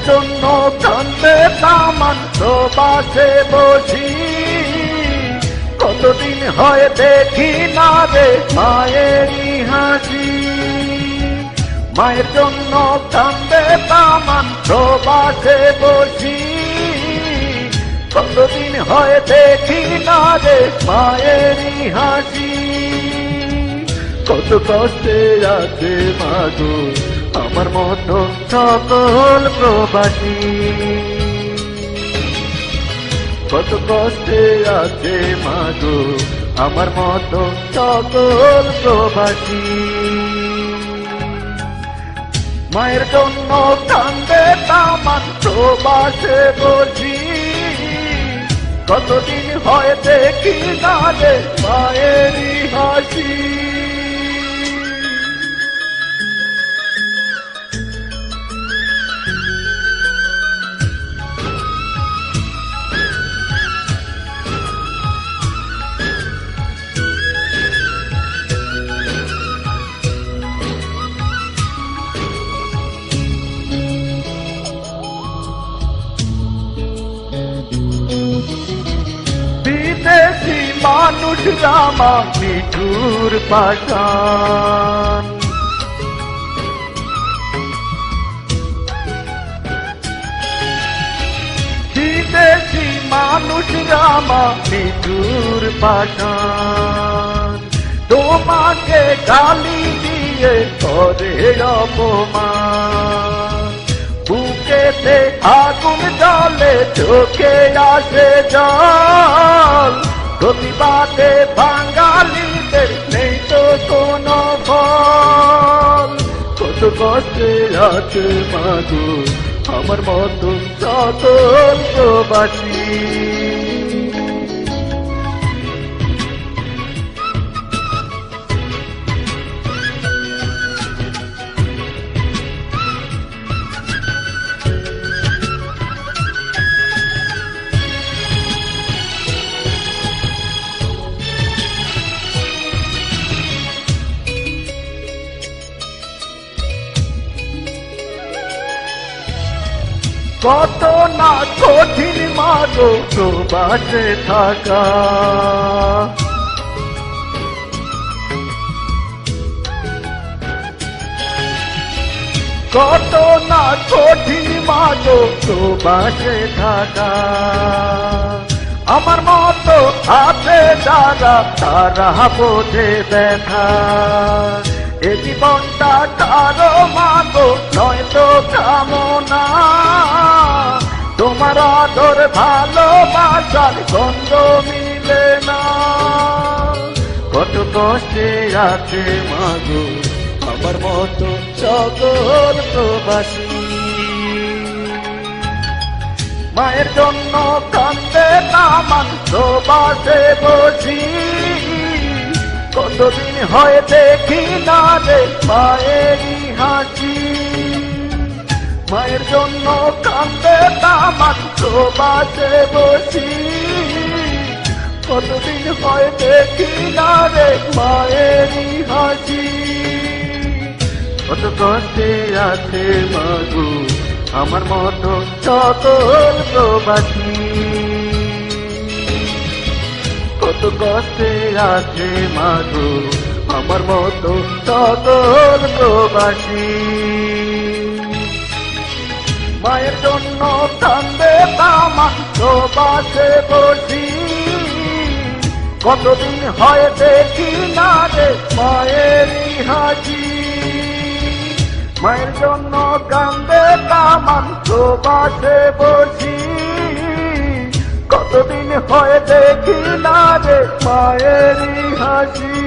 জন্য কান্দে তামান প্রবাসে বসি, কতদিন হয় দেখি না রে মায়েরই হাসি। মায়ের জন্য কান্দে তামান প্রবাসে বসি, কতদিন হয় দেখি না রে মায়েরই হাসি। কত কষ্টে আছে মাগো আমার মতো সকল প্রবাসী, কত কষ্টে আছে মাগো আমার মতো সকল প্রবাসী। মায়ের জন্য কান্দে তামান প্রবাসে বসি, কতদিন হয় দেখি না রে মায়েরই হাসি। বিদেশি মানুষ রামা নিঠুর পাষাণ, বিদেশি মানুষ রামা নিঠুর পাষাণ। তোমাকে গালি দিয়ে করে অপমান, বুকেতে আগুন জ্বলে চোখে আসে জল। প্রতিবাদে বাঙালিদের নেই তো কোনো ফল, কত কষ্টে আছে মাগো আমার মতো সকল প্রবাসী। কত না কঠিন মাগো প্রবাসে থাকা, কত না কঠিন মাগো প্রবাসে থাকা। আমার মতো আছে যারা তারা বোঝে ব্যথা, এ জীবনটা কারো মাগো নয় তো কামনা। তোমার আদর ভালোবাসার গন্ধ মিলে না, কত কষ্টে আছে মাগো আমার মতো সকল প্রবাসী। মায়ের জন্য কান্দে তামান প্রবাসে বসি, কতদিন হয় দেখি না রে মায়েরই হাসি। মায়ের জন্য কান্দে তামান প্রবাসে বসি, কতদিন হয় দেখি না রে মায়েরই হাসি। কত কষ্টে আছে মাগো আমার মতো সকল প্রবাসী, কত কষ্টে আছে মাগো আমার মতো সকল প্রবাসী। মায়ের জন্য কান্দে তামান প্রবাসে বসি, কতদিন হয় দেখি না রে মায়েরই হাসি। মায়ের জন্য কান্দে তামান প্রবাসে বসি, কতদিন হয় দেখি না রে মায়েরই হাসি।